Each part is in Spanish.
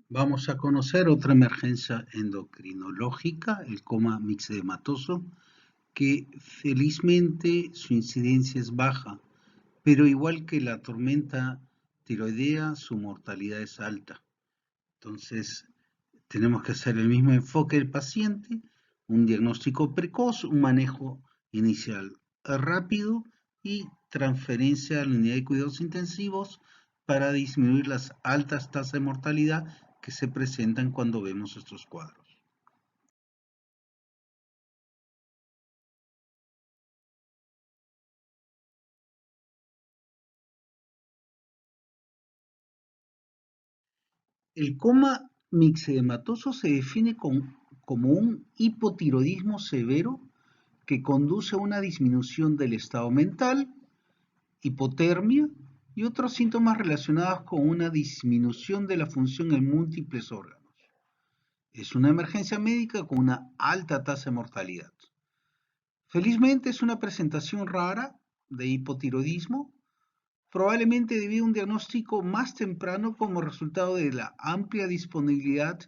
Vamos a conocer otra emergencia endocrinológica, el coma mixedematoso, que felizmente su incidencia es baja, pero igual que la tormenta tiroidea, su mortalidad es alta. Entonces, tenemos que hacer el mismo enfoque del paciente, un diagnóstico precoz, un manejo inicial rápido y transferencia a la unidad de cuidados intensivos para disminuir las altas tasas de mortalidad que se presentan cuando vemos estos cuadros. El coma mixedematoso se define como un hipotiroidismo severo que conduce a una disminución del estado mental, hipotermia y otros síntomas relacionados con una disminución de la función en múltiples órganos. Es una emergencia médica con una alta tasa de mortalidad. Felizmente es una presentación rara de hipotiroidismo, probablemente debido a un diagnóstico más temprano como resultado de la amplia disponibilidad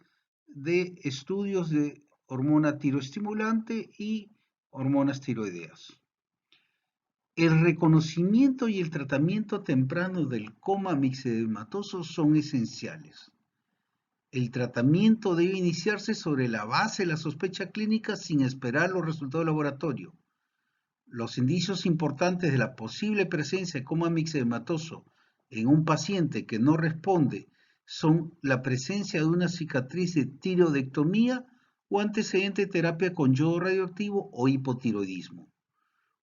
de estudios de hormona tiroestimulante y hormonas tiroideas. El reconocimiento y el tratamiento temprano del coma mixedematoso son esenciales. El tratamiento debe iniciarse sobre la base de la sospecha clínica sin esperar los resultados de laboratorio. Los indicios importantes de la posible presencia de coma mixedematoso en un paciente que no responde son la presencia de una cicatriz de tiroidectomía o antecedente de terapia con yodo radioactivo o hipotiroidismo.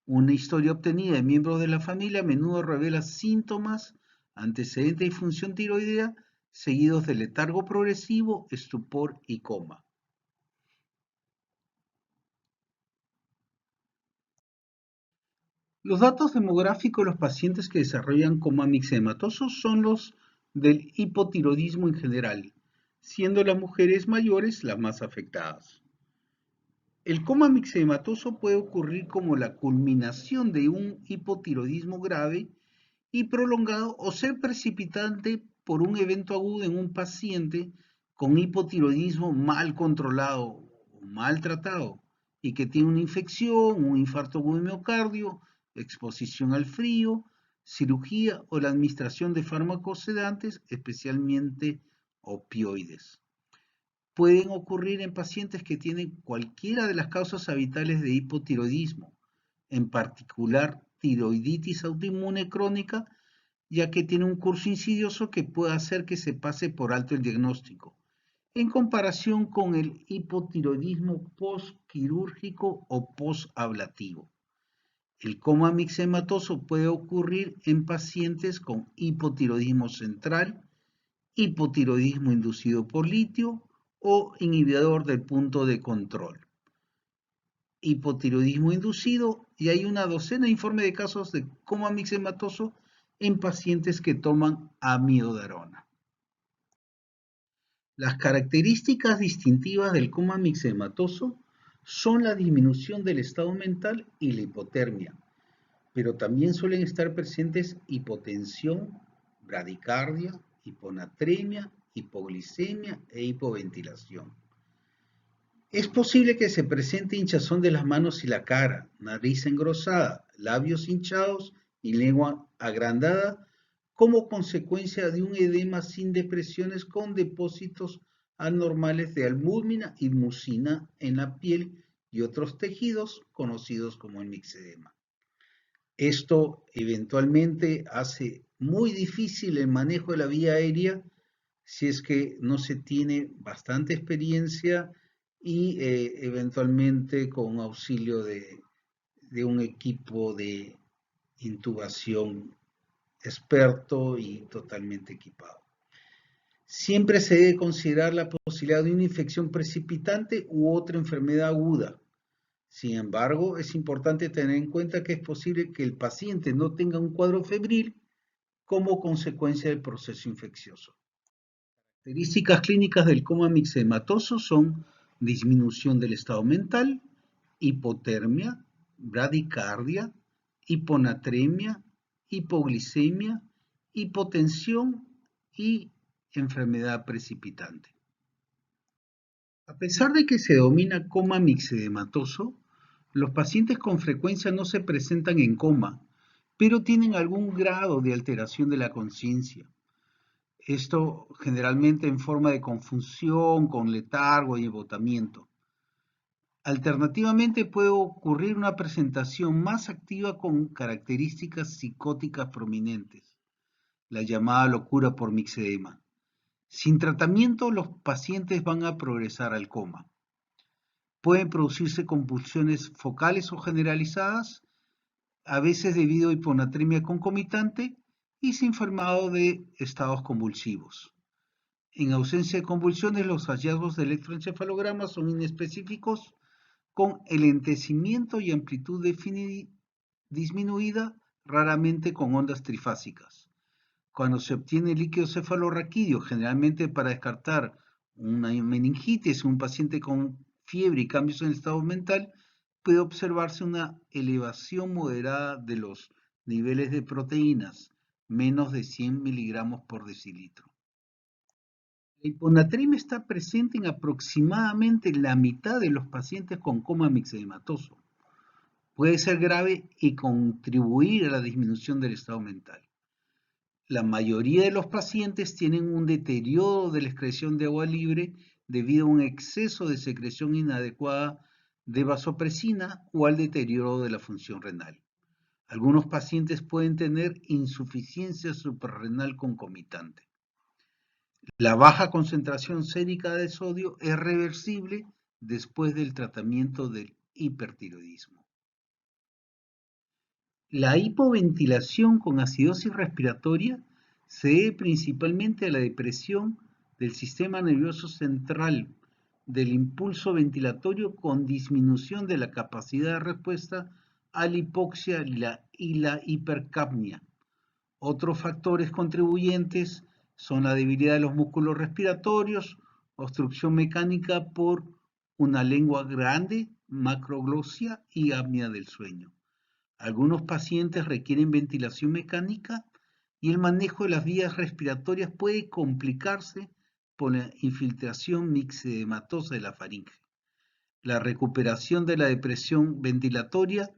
Una historia obtenida de miembros de la familia a menudo revela síntomas, antecedentes de disfunción tiroidea, seguidos de letargo progresivo, estupor y coma. Los datos demográficos de los pacientes que desarrollan coma mixedematoso son los del hipotiroidismo en general, siendo las mujeres mayores las más afectadas. El coma mixedematoso puede ocurrir como la culminación de un hipotiroidismo grave y prolongado o ser precipitante por un evento agudo en un paciente con hipotiroidismo mal controlado o mal tratado y que tiene una infección, un infarto agudo de miocardio, exposición al frío, cirugía o la administración de fármacos sedantes, especialmente opioides. Pueden ocurrir en pacientes que tienen cualquiera de las causas habituales de hipotiroidismo, en particular tiroiditis autoinmune crónica, ya que tiene un curso insidioso que puede hacer que se pase por alto el diagnóstico, en comparación con el hipotiroidismo postquirúrgico o postablativo. El coma mixematoso puede ocurrir en pacientes con hipotiroidismo central, hipotiroidismo inducido por litio o inhibidor del punto de control. Hipotiroidismo inducido y hay una docena de informes de casos de coma mixematoso en pacientes que toman amiodarona. Las características distintivas del coma mixematoso son la disminución del estado mental y la hipotermia, pero también suelen estar presentes hipotensión, bradicardia, hiponatremia, hipoglicemia e hipoventilación. Es posible que se presente hinchazón de las manos y la cara, nariz engrosada, labios hinchados y lengua agrandada como consecuencia de un edema sin depresiones con depósitos anormales de albúmina y mucina en la piel y otros tejidos conocidos como el mixedema. Esto eventualmente hace muy difícil el manejo de la vía aérea si es que no se tiene bastante experiencia y eventualmente con auxilio de un equipo de intubación experto y totalmente equipado. Siempre se debe considerar la posibilidad de una infección precipitante u otra enfermedad aguda. Sin embargo, es importante tener en cuenta que es posible que el paciente no tenga un cuadro febril como consecuencia del proceso infeccioso. Características clínicas del coma mixematoso son disminución del estado mental, hipotermia, bradicardia, hiponatremia, hipoglicemia, hipotensión y enfermedad precipitante. A pesar de que se denomina coma mixedematoso, los pacientes con frecuencia no se presentan en coma, pero tienen algún grado de alteración de la conciencia. Esto generalmente en forma de confusión, con letargo y embotamiento. Alternativamente puede ocurrir una presentación más activa con características psicóticas prominentes, la llamada locura por mixedema. Sin tratamiento, los pacientes van a progresar al coma. Pueden producirse convulsiones focales o generalizadas, a veces debido a hiponatremia concomitante y sin formado de estados convulsivos. En ausencia de convulsiones, los hallazgos de electroencefalograma son inespecíficos, con enlentecimiento y amplitud disminuida, raramente con ondas trifásicas. Cuando se obtiene líquido cefalorraquídeo, generalmente para descartar una meningitis en un paciente con fiebre y cambios en el estado mental, puede observarse una elevación moderada de los niveles de proteínas, menos de 100 miligramos por decilitro. La hiponatremia está presente en aproximadamente la mitad de los pacientes con coma mixedematoso. Puede ser grave y contribuir a la disminución del estado mental. La mayoría de los pacientes tienen un deterioro de la excreción de agua libre debido a un exceso de secreción inadecuada de vasopresina o al deterioro de la función renal. Algunos pacientes pueden tener insuficiencia suprarrenal concomitante. La baja concentración sérica de sodio es reversible después del tratamiento del hipertiroidismo. La hipoventilación con acidosis respiratoria se debe principalmente a la depresión del sistema nervioso central, del impulso ventilatorio con disminución de la capacidad de respuesta a la hipoxia y la hipercapnia. Otros factores contribuyentes son la debilidad de los músculos respiratorios, obstrucción mecánica por una lengua grande, macroglosia y apnea del sueño. Algunos pacientes requieren ventilación mecánica y el manejo de las vías respiratorias puede complicarse por la infiltración mixedematosa de la faringe. La recuperación de la depresión ventilatoria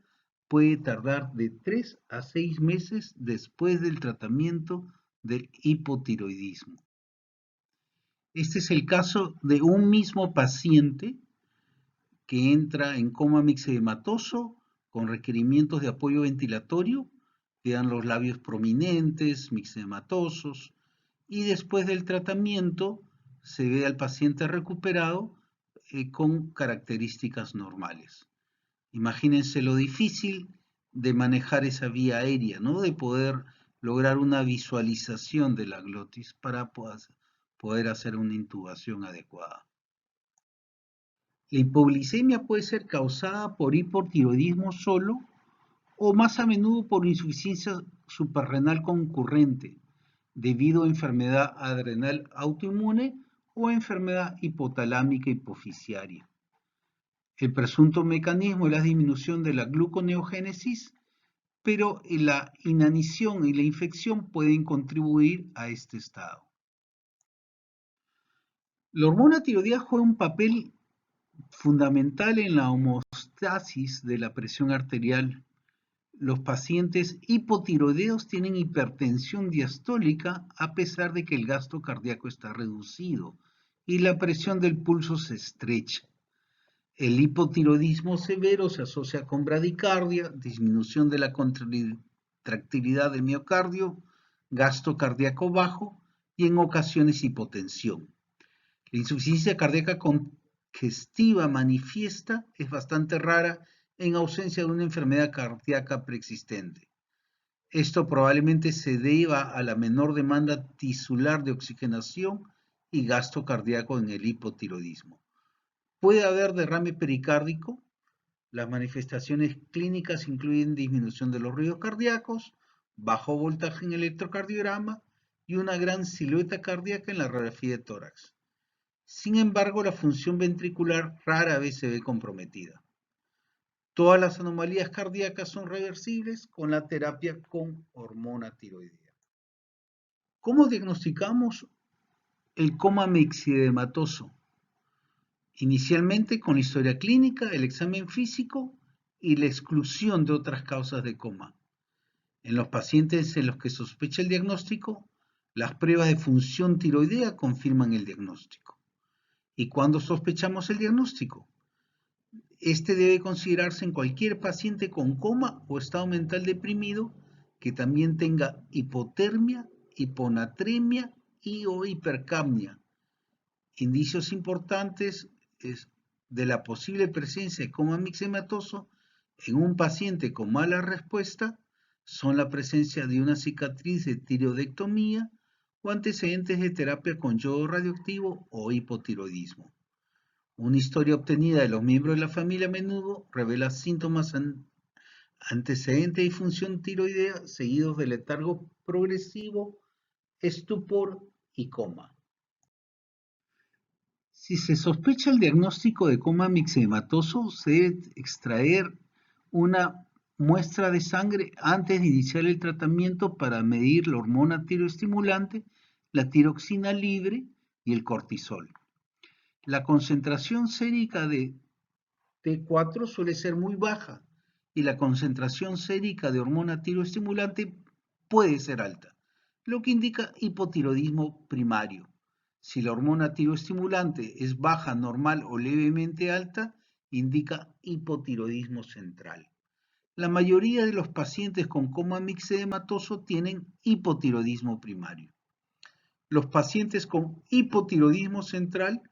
puede tardar de 3 a 6 meses después del tratamiento del hipotiroidismo. Este es el caso de un mismo paciente que entra en coma mixedematoso con requerimientos de apoyo ventilatorio, quedan los labios prominentes, mixedematosos, y después del tratamiento se ve al paciente recuperado con características normales. Imagínense lo difícil de manejar esa vía aérea, ¿no? De poder lograr una visualización de la glotis para poder hacer una intubación adecuada. La hipoglicemia puede ser causada por hipotiroidismo solo o más a menudo por insuficiencia suprarrenal concurrente, debido a enfermedad adrenal autoinmune o enfermedad hipotalámica hipofisiaria. El presunto mecanismo es la disminución de la gluconeogénesis, pero la inanición y la infección pueden contribuir a este estado. La hormona tiroidea juega un papel fundamental en la homeostasis de la presión arterial. Los pacientes hipotiroideos tienen hipertensión diastólica a pesar de que el gasto cardíaco está reducido y la presión del pulso se estrecha. El hipotiroidismo severo se asocia con bradicardia, disminución de la contractilidad del miocardio, gasto cardíaco bajo y en ocasiones hipotensión. La insuficiencia cardíaca congestiva manifiesta es bastante rara en ausencia de una enfermedad cardíaca preexistente. Esto probablemente se deba a la menor demanda tisular de oxigenación y gasto cardíaco en el hipotiroidismo. Puede haber derrame pericárdico. Las manifestaciones clínicas incluyen disminución de los ruidos cardíacos, bajo voltaje en el electrocardiograma y una gran silueta cardíaca en la radiografía de tórax. Sin embargo, la función ventricular rara vez se ve comprometida. Todas las anomalías cardíacas son reversibles con la terapia con hormona tiroidea. ¿Cómo diagnosticamos El coma mixedematoso. Inicialmente con la historia clínica, el examen físico y la exclusión de otras causas de coma. En los pacientes en los que sospecha el diagnóstico, las pruebas de función tiroidea confirman el diagnóstico. ¿Y cuándo sospechamos el diagnóstico? Este debe considerarse en cualquier paciente con coma o estado mental deprimido que también tenga hipotermia, hiponatremia y o hipercapnia. Indicios importantes de la posible presencia de coma mixematoso en un paciente con mala respuesta son la presencia de una cicatriz de tiroidectomía o antecedentes de terapia con yodo radioactivo o hipotiroidismo. Una historia obtenida de los miembros de la familia a menudo revela síntomas antecedentes de disfunción tiroidea seguidos de letargo progresivo, estupor y coma. Si se sospecha el diagnóstico de coma mixedematoso, se debe extraer una muestra de sangre antes de iniciar el tratamiento para medir la hormona tiroestimulante, la tiroxina libre y el cortisol. La concentración sérica de T4 suele ser muy baja y la concentración sérica de hormona tiroestimulante puede ser alta, lo que indica hipotiroidismo primario. Si la hormona tiroestimulante es baja, normal o levemente alta, indica hipotiroidismo central. La mayoría de los pacientes con coma mixedematoso tienen hipotiroidismo primario. Los pacientes con hipotiroidismo central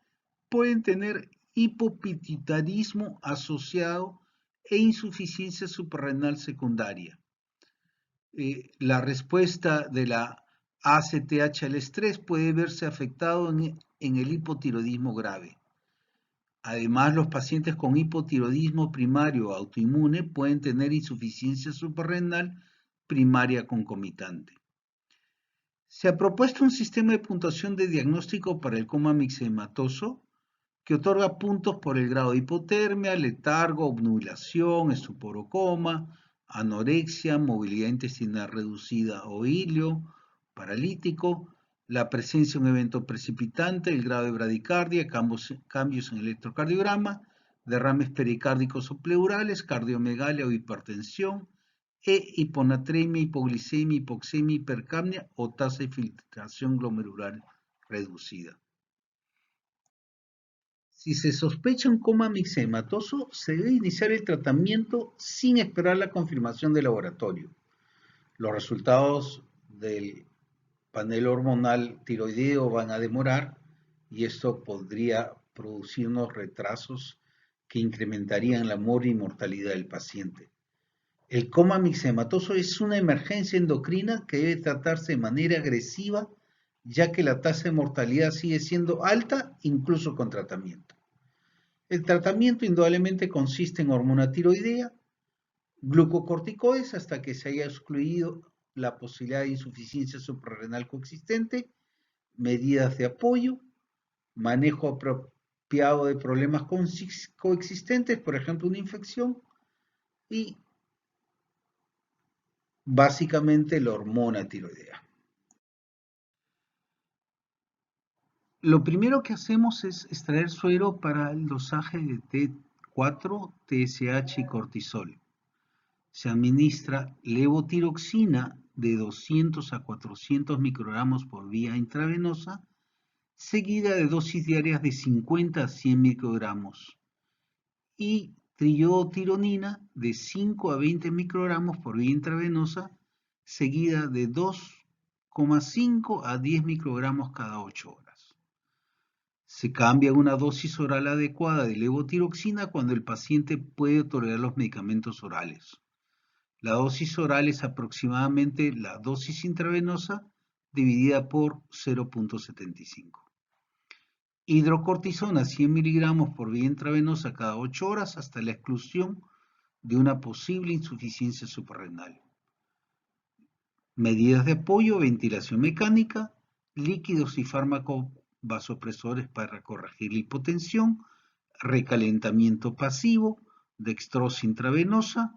pueden tener hipopituitarismo asociado e insuficiencia suprarrenal secundaria. La respuesta de la ACTH al estrés puede verse afectado en el hipotiroidismo grave. Además, los pacientes con hipotiroidismo primario autoinmune pueden tener insuficiencia suprarrenal primaria concomitante. Se ha propuesto un sistema de puntuación de diagnóstico para el coma mixedematoso que otorga puntos por el grado de hipotermia, letargo, obnubilación, estupor o coma, anorexia, movilidad intestinal reducida o ilio, paralítico, la presencia de un evento precipitante, el grado de bradicardia, cambios en el electrocardiograma, derrames pericárdicos o pleurales, cardiomegalia o hipertensión, hiponatremia, hipoglicemia, hipoxemia, hipercapnia o tasa de filtración glomerular reducida. Si se sospecha un coma mixedematoso, se debe iniciar el tratamiento sin esperar la confirmación del laboratorio. Los resultados del panel hormonal tiroideo van a demorar y esto podría producirnos retrasos que incrementarían la mortalidad del paciente. El coma mixedematoso es una emergencia endocrina que debe tratarse de manera agresiva, ya que la tasa de mortalidad sigue siendo alta incluso con tratamiento. El tratamiento indudablemente consiste en hormona tiroidea, glucocorticoides hasta que se haya excluido la posibilidad de insuficiencia suprarrenal coexistente, medidas de apoyo, manejo apropiado de problemas coexistentes, por ejemplo una infección, y básicamente la hormona tiroidea. Lo primero que hacemos es extraer suero para el dosaje de T4, TSH y cortisol. Se administra levotiroxina de 200 a 400 microgramos por vía intravenosa, seguida de dosis diarias de 50 a 100 microgramos, y triodotironina de 5 a 20 microgramos por vía intravenosa, seguida de 2,5 a 10 microgramos cada 8 horas. Se cambia una dosis oral adecuada de levotiroxina cuando el paciente puede tolerar los medicamentos orales. La dosis oral es aproximadamente la dosis intravenosa dividida por 0.75. Hidrocortisona 100 miligramos por vía intravenosa cada 8 horas hasta la exclusión de una posible insuficiencia suprarrenal. Medidas de apoyo, ventilación mecánica, líquidos y fármacos vasopresores para corregir la hipotensión, recalentamiento pasivo, dextrosa intravenosa,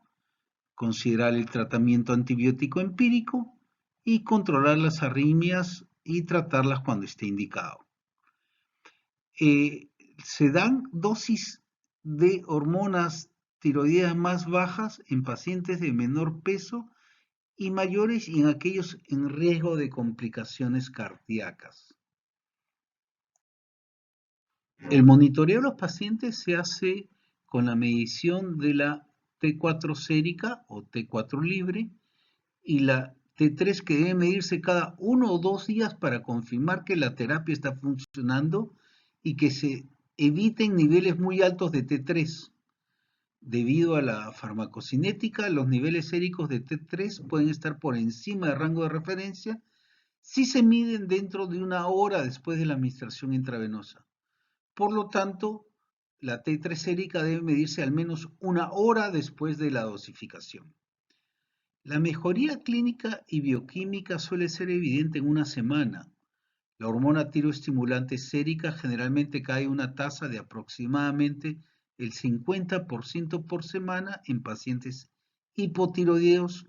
considerar el tratamiento antibiótico empírico y controlar las arritmias y tratarlas cuando esté indicado. Eh, Se dan dosis de hormonas tiroideas más bajas en pacientes de menor peso y mayores y en aquellos en riesgo de complicaciones cardíacas. El monitoreo de los pacientes se hace con la medición de la T4 sérica o T4 libre y la T3 que debe medirse cada 1 o 2 días para confirmar que la terapia está funcionando y que se eviten niveles muy altos de T3. Debido a la farmacocinética, los niveles séricos de T3 pueden estar por encima del rango de referencia si se miden dentro de 1 hora después de la administración intravenosa. Por lo tanto, la T3 sérica debe medirse al menos 1 hora después de la dosificación. La mejoría clínica y bioquímica suele ser evidente en una semana. La hormona tiroestimulante sérica generalmente cae una tasa de aproximadamente el 50% por semana en pacientes hipotiroideos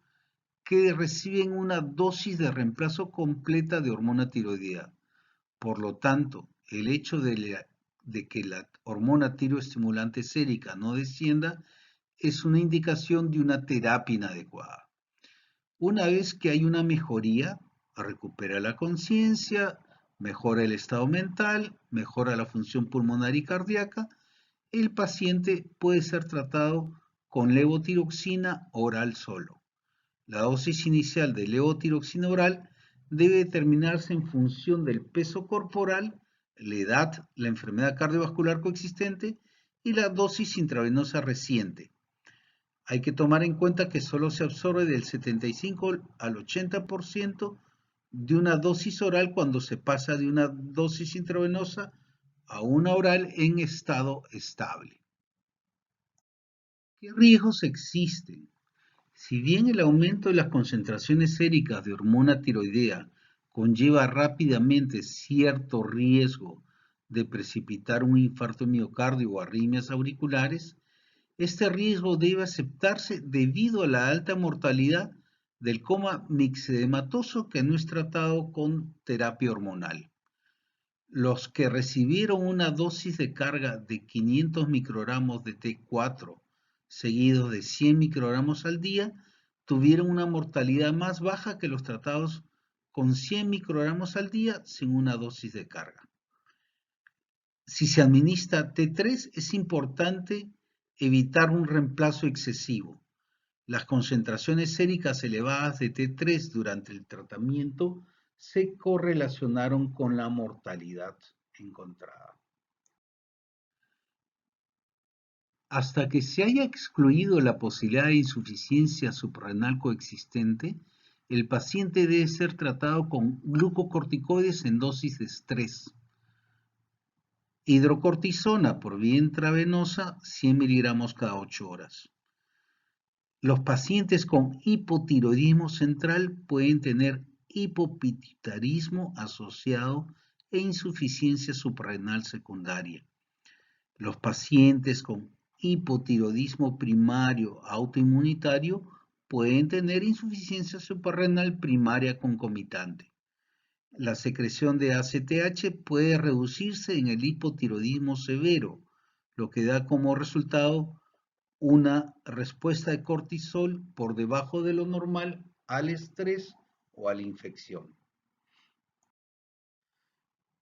que reciben una dosis de reemplazo completa de hormona tiroidea. Por lo tanto, el hecho de que la hormona tiroestimulante sérica no descienda es una indicación de una terapia inadecuada. Una vez que hay una mejoría, recupera la conciencia, mejora el estado mental, mejora la función pulmonar y cardíaca, el paciente puede ser tratado con levotiroxina oral solo. La dosis inicial de levotiroxina oral debe determinarse en función del peso corporal, la edad, la enfermedad cardiovascular coexistente y la dosis intravenosa reciente. Hay que tomar en cuenta que solo se absorbe del 75 al 80% de una dosis oral cuando se pasa de una dosis intravenosa a una oral en estado estable. ¿Qué riesgos existen? Si bien el aumento de las concentraciones séricas de hormona tiroidea conlleva rápidamente cierto riesgo de precipitar un infarto de miocardio o arritmias auriculares, este riesgo debe aceptarse debido a la alta mortalidad del coma mixedematoso que no es tratado con terapia hormonal. Los que recibieron una dosis de carga de 500 microgramos de T4 seguidos de 100 microgramos al día tuvieron una mortalidad más baja que los tratados con 100 microgramos al día sin una dosis de carga. Si se administra T3 es importante evitar un reemplazo excesivo. Las concentraciones séricas elevadas de T3 durante el tratamiento se correlacionaron con la mortalidad encontrada. Hasta que se haya excluido la posibilidad de insuficiencia suprarrenal coexistente, el paciente debe ser tratado con glucocorticoides en dosis de estrés. Hidrocortisona por vía intravenosa, 100 miligramos cada 8 horas. Los pacientes con hipotiroidismo central pueden tener hipopituitarismo asociado e insuficiencia suprarrenal secundaria. Los pacientes con hipotiroidismo primario autoinmunitario pueden tener insuficiencia suprarrenal primaria concomitante. La secreción de ACTH puede reducirse en el hipotiroidismo severo, lo que da como resultado una respuesta de cortisol por debajo de lo normal al estrés o a la infección.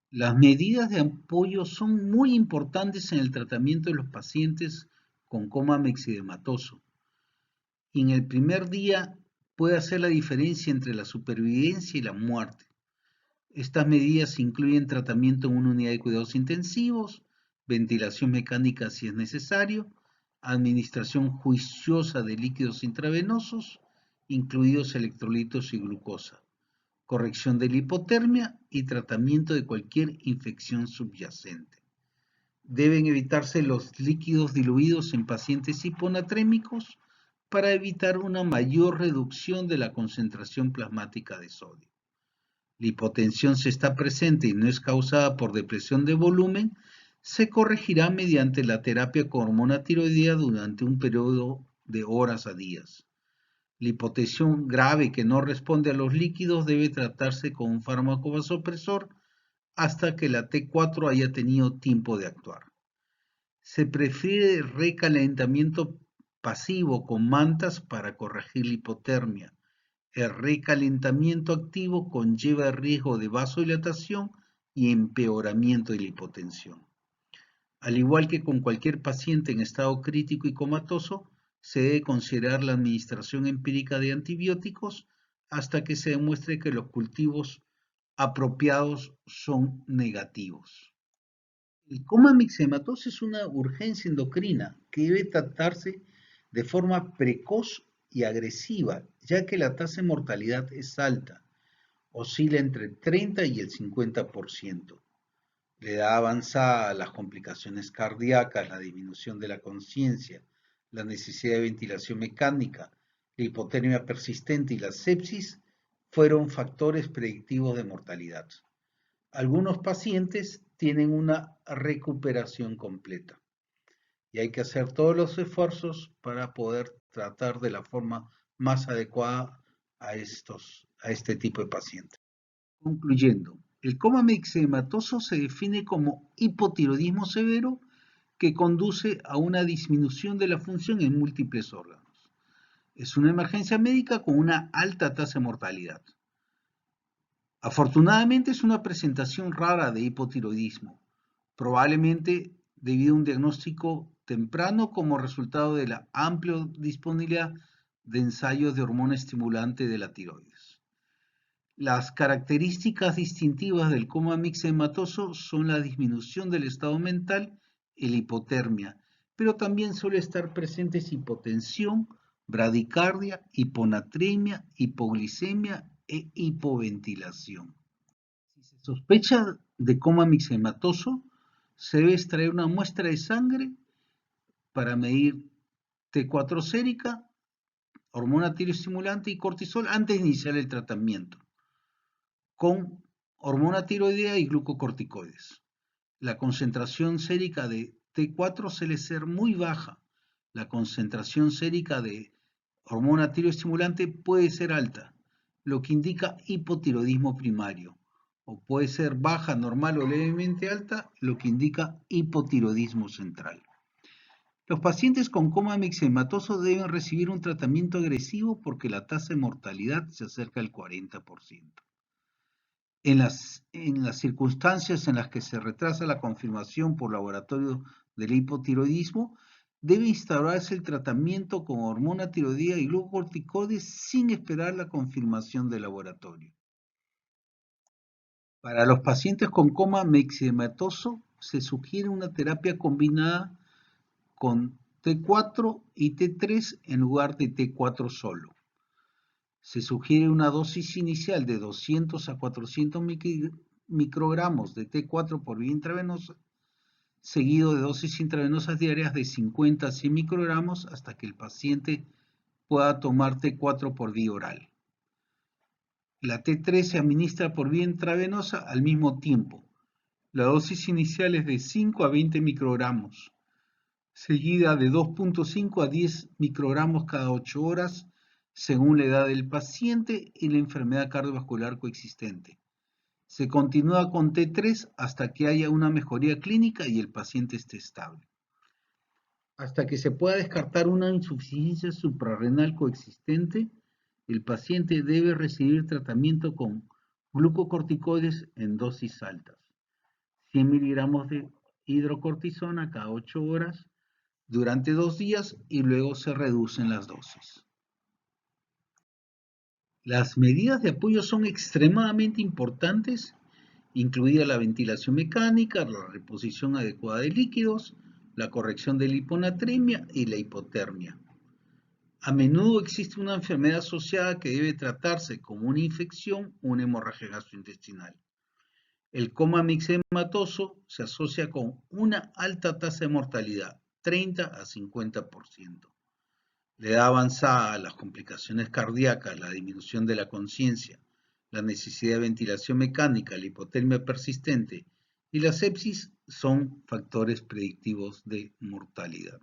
Las medidas de apoyo son muy importantes en el tratamiento de los pacientes con coma mixedematoso. Y en el primer día puede hacer la diferencia entre la supervivencia y la muerte. Estas medidas incluyen tratamiento en una unidad de cuidados intensivos, ventilación mecánica si es necesario, administración juiciosa de líquidos intravenosos, incluidos electrolitos y glucosa, corrección de la hipotermia y tratamiento de cualquier infección subyacente. Deben evitarse los líquidos diluidos en pacientes hiponatrémicos para evitar una mayor reducción de la concentración plasmática de sodio. La hipotensión, si está presente y no es causada por depresión de volumen, se corregirá mediante la terapia con hormona tiroidea durante un periodo de horas a días. La hipotensión grave que no responde a los líquidos debe tratarse con un fármaco vasopresor hasta que la T4 haya tenido tiempo de actuar. Se prefiere recalentamiento pasivo con mantas para corregir la hipotermia. El recalentamiento activo conlleva el riesgo de vasodilatación y empeoramiento de la hipotensión. Al igual que con cualquier paciente en estado crítico y comatoso, se debe considerar la administración empírica de antibióticos hasta que se demuestre que los cultivos apropiados son negativos. El coma mixematoso es una urgencia endocrina que debe tratarse de forma precoz y agresiva, ya que la tasa de mortalidad es alta, oscila entre el 30 y el 50%. La edad avanzada, las complicaciones cardíacas, la disminución de la conciencia, la necesidad de ventilación mecánica, la hipotermia persistente y la sepsis fueron factores predictivos de mortalidad. Algunos pacientes tienen una recuperación completa y hay que hacer todos los esfuerzos para poder tratar de la forma más adecuada a este tipo de pacientes. Concluyendo, el coma mixematoso se define como hipotiroidismo severo que conduce a una disminución de la función en múltiples órganos. Es una emergencia médica con una alta tasa de mortalidad. Afortunadamente es una presentación rara de hipotiroidismo, probablemente debido a un diagnóstico temprano como resultado de la amplia disponibilidad de ensayos de hormona estimulante de la tiroides. Las características distintivas del coma mixematoso son la disminución del estado mental y la hipotermia, pero también suele estar presentes hipotensión, bradicardia, hiponatremia, hipoglicemia e hipoventilación. Si se sospecha de coma mixematoso, se debe extraer una muestra de sangre para medir T4 sérica, hormona tiroestimulante y cortisol antes de iniciar el tratamiento, con hormona tiroidea y glucocorticoides. La concentración sérica de T4 suele ser muy baja. La concentración sérica de hormona tiroestimulante puede ser alta, lo que indica hipotiroidismo primario, o puede ser baja, normal o levemente alta, lo que indica hipotiroidismo central. Los pacientes con coma mixematoso deben recibir un tratamiento agresivo porque la tasa de mortalidad se acerca al 40%. En las circunstancias en las que se retrasa la confirmación por laboratorio del hipotiroidismo, debe instaurarse el tratamiento con hormona tiroidea y glucocorticoides sin esperar la confirmación del laboratorio. Para los pacientes con coma mixematoso se sugiere una terapia combinada con T4 y T3 en lugar de T4 solo. Se sugiere una dosis inicial de 200 a 400 microgramos de T4 por vía intravenosa, seguido de dosis intravenosas diarias de 50 a 100 microgramos hasta que el paciente pueda tomar T4 por vía oral. La T3 se administra por vía intravenosa al mismo tiempo. La dosis inicial es de 5 a 20 microgramos, seguida de 2.5 a 10 microgramos cada 8 horas, según la edad del paciente y la enfermedad cardiovascular coexistente. Se continúa con T3 hasta que haya una mejoría clínica y el paciente esté estable. Hasta que se pueda descartar una insuficiencia suprarrenal coexistente, el paciente debe recibir tratamiento con glucocorticoides en dosis altas, 100 miligramos de hidrocortisona cada 8 horas durante 2 días y luego se reducen las dosis. Las medidas de apoyo son extremadamente importantes, incluida la ventilación mecánica, la reposición adecuada de líquidos, la corrección de la hiponatremia y la hipotermia. A menudo existe una enfermedad asociada que debe tratarse como una infección o una hemorragia gastrointestinal. El coma mixematoso se asocia con una alta tasa de mortalidad, 30 a 50%. La edad avanzada, las complicaciones cardíacas, la disminución de la conciencia, la necesidad de ventilación mecánica, la hipotermia persistente y la sepsis son factores predictivos de mortalidad.